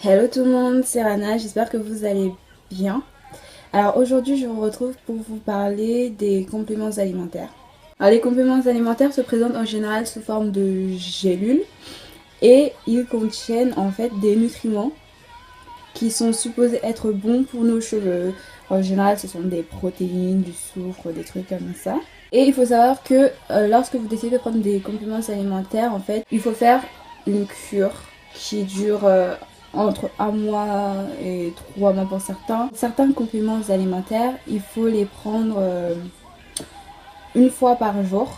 Hello tout le monde, c'est Rana, j'espère que vous allez bien. Alors aujourd'hui je vous retrouve pour vous parler des compléments alimentaires. Alors les compléments alimentaires se présentent en général sous forme de gélules et ils contiennent en fait des nutriments qui sont supposés être bons pour nos cheveux. En général ce sont des protéines, du soufre, des trucs comme ça. Et il faut savoir que lorsque vous décidez de prendre des compléments alimentaires, en fait, il faut faire une cure qui dure entre un mois et 3 mois pour certains. Certains compléments alimentaires, il faut les prendre une fois par jour.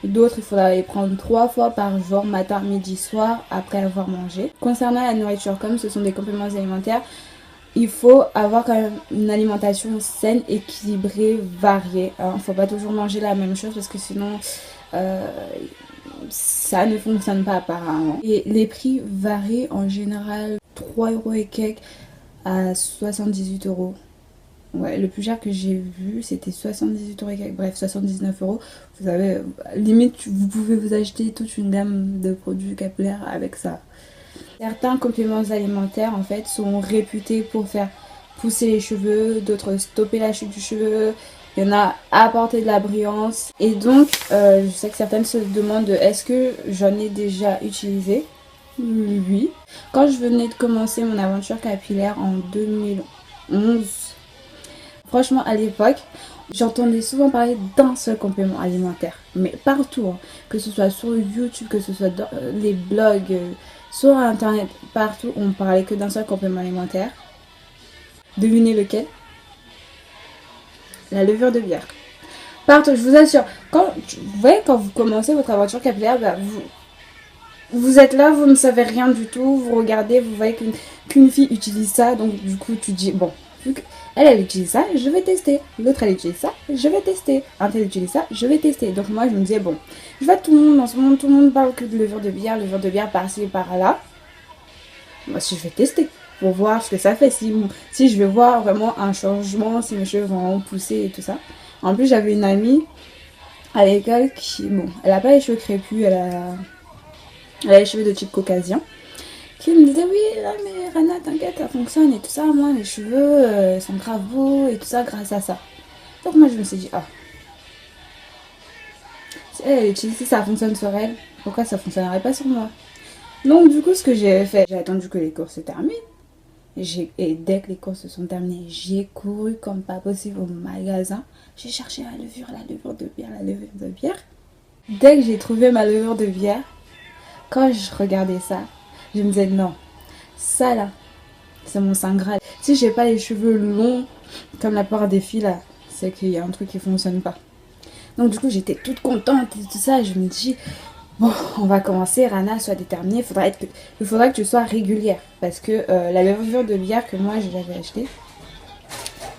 D'autres, il faudra les prendre 3 fois par jour, matin, midi, soir, après avoir mangé. Concernant la nourriture, comme ce sont des compléments alimentaires, il faut avoir quand même une alimentation saine, équilibrée, variée. Il ne faut pas toujours manger la même chose parce que sinon ça ne fonctionne pas apparemment. Et les prix varient en général 3 € et quelques à 78 €. Ouais, le plus cher que j'ai vu c'était 78 € et quelques, bref 79 €. Vous savez, limite vous pouvez vous acheter toute une gamme de produits capillaires avec ça. Certains compléments alimentaires en fait sont réputés pour faire pousser les cheveux, d'autres stopper la chute du cheveu, il y en a apporter de la brillance. Et donc je sais que certaines se demandent est-ce que j'en ai déjà utilisé. Oui. Quand je venais de commencer mon aventure capillaire en 2011, franchement à l'époque, j'entendais souvent parler d'un seul complément alimentaire. Mais partout, hein, que ce soit sur YouTube, que ce soit dans les blogs, sur internet, partout, on parlait que d'un seul complément alimentaire. Devinez lequel? La levure de bière. Partout, je vous assure. Vous voyez, quand vous commencez votre aventure capillaire, bah, vous êtes là, vous ne savez rien du tout. Vous regardez, vous voyez qu'une fille utilise ça. Donc du coup, tu dis, bon, vu qu'elle utilise ça, je vais tester. L'autre, elle utilise ça, je vais tester. Un tel utilise ça, je vais tester. Donc moi, je me disais, bon, je vois tout le monde dans ce monde, tout le monde parle que de levure de bière par-ci et par-là. Moi, si je vais tester pour voir ce que ça fait, si je vais voir vraiment un changement, si mes cheveux vont pousser et tout ça. En plus, j'avais une amie à l'école qui, bon, elle a pas les cheveux crépus, elle a les cheveux de type caucasien, qui me disait oui, là, mais Rana, t'inquiète, ça fonctionne et tout ça. Moi, mes cheveux sont grave beaux et tout ça grâce à ça. Donc moi, je me suis dit, ah, si elle utilise, si ça fonctionne sur elle, pourquoi ça fonctionnerait pas sur moi? Donc du coup, ce que j'ai fait, j'ai attendu que les cours se terminent. Et dès que les cours se sont terminés, j'ai couru comme pas possible au magasin. J'ai cherché la levure de bière, la levure de bière. Dès que j'ai trouvé ma levure de bière, quand je regardais ça, je me disais non, ça là, c'est mon saint graal. Si j'ai pas les cheveux longs comme la plupart des filles là, c'est qu'il y a un truc qui fonctionne pas. Donc du coup, j'étais toute contente et tout ça. Je me dis, bon, on va commencer, Rana, sois déterminée. Il faudra que tu sois régulière. Parce que la levure de bière que moi j'avais achetée,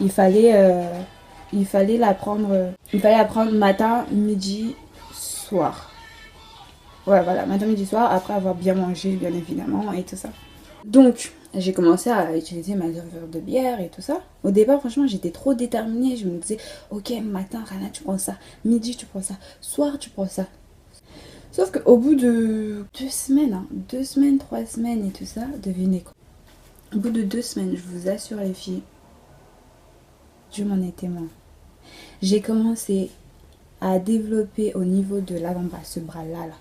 il fallait la prendre. Il fallait la prendre matin, midi, soir. Ouais, voilà, matin, midi, soir, après avoir bien mangé, bien évidemment, et tout ça. Donc, j'ai commencé à utiliser ma levure de bière et tout ça. Au départ, franchement, j'étais trop déterminée. Je me disais, ok, matin, Rana, tu prends ça. Midi, tu prends ça. Soir, tu prends ça. Sauf qu'au bout de 2 semaines, 2 semaines, 3 semaines et tout ça, devinez quoi? Au bout de 2 semaines, je vous assure les filles, Dieu m'en est témoin. J'ai commencé à développer au niveau de l'avant-bras, ce bras-là, là.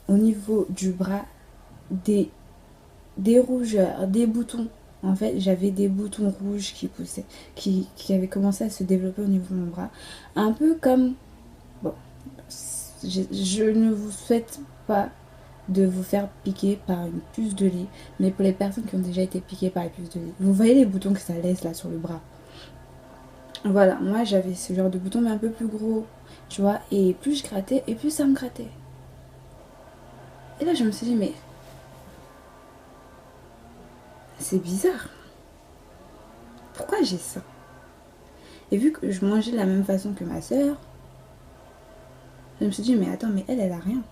Au niveau du bras, des rougeurs, des boutons. En fait, j'avais des boutons rouges qui poussaient, qui avaient commencé à se développer au niveau de mon bras. Un peu comme... Bon, je ne vous souhaite pas de vous faire piquer par une puce de lit, mais pour les personnes qui ont déjà été piquées par une puce de lit, vous voyez les boutons que ça laisse là sur le bras. Voilà, moi j'avais ce genre de boutons mais un peu plus gros, tu vois, et plus je grattais et plus ça me grattait. Et là je me suis dit mais c'est bizarre, pourquoi j'ai ça? Et vu que je mangeais de la même façon que ma soeur, je me suis dit mais attends, mais elle a rien.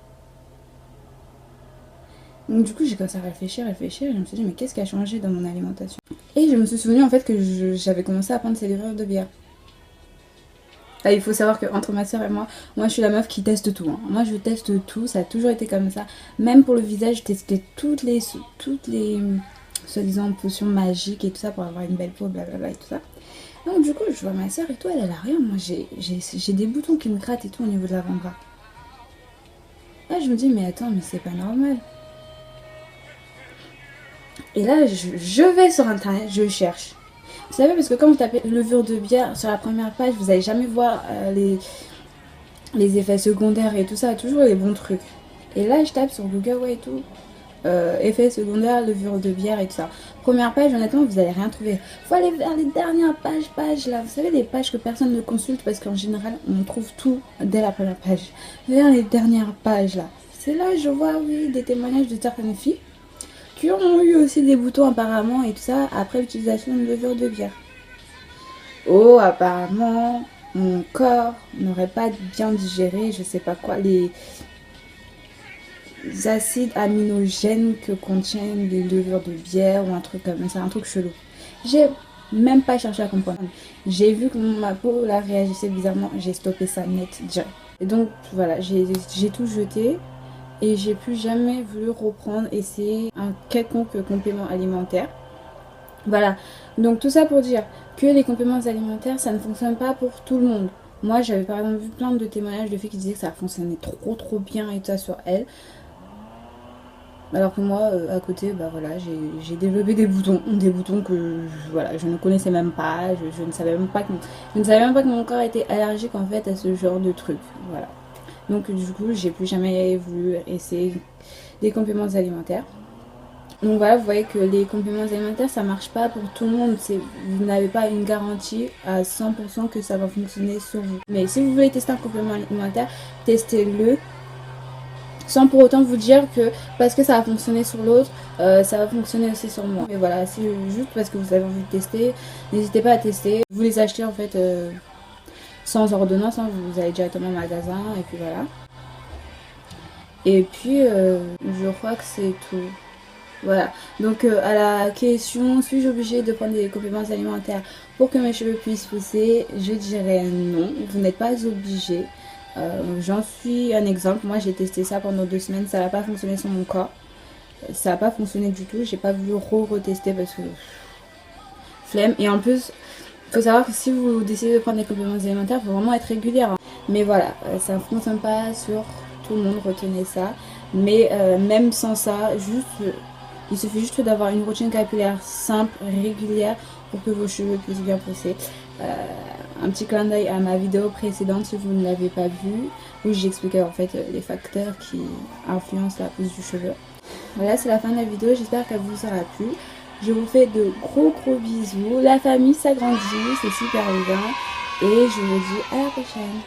Donc du coup j'ai commencé à réfléchir, et je me suis dit mais qu'est-ce qui a changé dans mon alimentation? Et je me suis souvenu en fait que j'avais commencé à prendre ces levures de bière. Là, il faut savoir qu'entre ma soeur et moi je suis la meuf qui teste tout. Hein. Moi je teste tout, ça a toujours été comme ça. Même pour le visage, je testais toutes les soi-disant potion magique et tout ça pour avoir une belle peau, blablabla et tout ça. Donc du coup, je vois ma soeur et tout, elle a rien. Moi, j'ai des boutons qui me grattent et tout au niveau de l'avant-bras. Là, je me dis, mais attends, mais c'est pas normal. Et là, je vais sur internet, je cherche. Vous savez, parce que quand vous tapez levure de bière sur la première page, vous n'allez jamais voir les effets secondaires et tout ça, toujours les bons trucs. Et là, je tape sur Google, ouais, et tout. Effets secondaires, levure de bière et tout ça. Première page, honnêtement, vous n'allez rien trouver. Faut aller vers les dernières pages là. Vous savez, les pages que personne ne consulte parce qu'en général, on trouve tout dès la première page. Vers les dernières pages là. C'est là, je vois, oui, des témoignages de certaines filles qui ont eu aussi des boutons apparemment et tout ça après l'utilisation de levure de bière. Oh, apparemment, mon corps n'aurait pas bien digéré, je sais pas quoi, les acides aminogènes que contiennent les levures de bière ou un truc comme ça, un truc chelou. J'ai même pas cherché à comprendre. J'ai vu que ma peau là réagissait bizarrement, j'ai stoppé ça net direct. Et donc voilà, j'ai tout jeté et j'ai plus jamais voulu reprendre essayer un quelconque complément alimentaire. Voilà, donc tout ça pour dire que les compléments alimentaires, ça ne fonctionne pas pour tout le monde. Moi, j'avais par exemple vu plein de témoignages de filles qui disaient que ça fonctionnait trop bien et tout ça sur elles. Alors que moi, à côté, bah voilà, j'ai développé des boutons que voilà, je ne connaissais même pas, je ne savais même pas que mon corps était allergique en fait à ce genre de truc. Voilà. Donc du coup, j'ai plus jamais voulu essayer des compléments alimentaires. Donc voilà, vous voyez que les compléments alimentaires, ça marche pas pour tout le monde. Vous n'avez pas une garantie à 100% que ça va fonctionner sur vous. Mais si vous voulez tester un complément alimentaire, testez-le sans pour autant vous dire que parce que ça a fonctionné sur l'autre, ça va fonctionner aussi sur moi. Mais voilà, c'est juste parce que vous avez envie de tester, n'hésitez pas à tester. Vous les achetez en fait sans ordonnance, hein, vous allez directement au magasin et puis voilà. Et puis je crois que c'est tout. Voilà, donc à la question suis-je obligée de prendre des compléments alimentaires pour que mes cheveux puissent pousser, je dirais non, vous n'êtes pas obligé. J'en suis un exemple, moi j'ai testé ça pendant 2 semaines, ça n'a pas fonctionné sur mon corps, ça n'a pas fonctionné du tout, j'ai pas voulu retester parce que flemme. Et en plus, il faut savoir que si vous décidez de prendre des compléments alimentaires, il faut vraiment être régulière, hein. Mais voilà, ça ne fonctionne pas sur tout le monde, retenez ça. Mais même sans ça, il suffit juste d'avoir une routine capillaire simple, régulière pour que vos cheveux puissent bien pousser. Un petit clin d'œil à ma vidéo précédente si vous ne l'avez pas vue, où j'expliquais en fait les facteurs qui influencent la pousse du cheveu. Voilà, c'est la fin de la vidéo, j'espère qu'elle vous aura plu. Je vous fais de gros bisous. La famille s'agrandit, c'est super bien. Et je vous dis à la prochaine.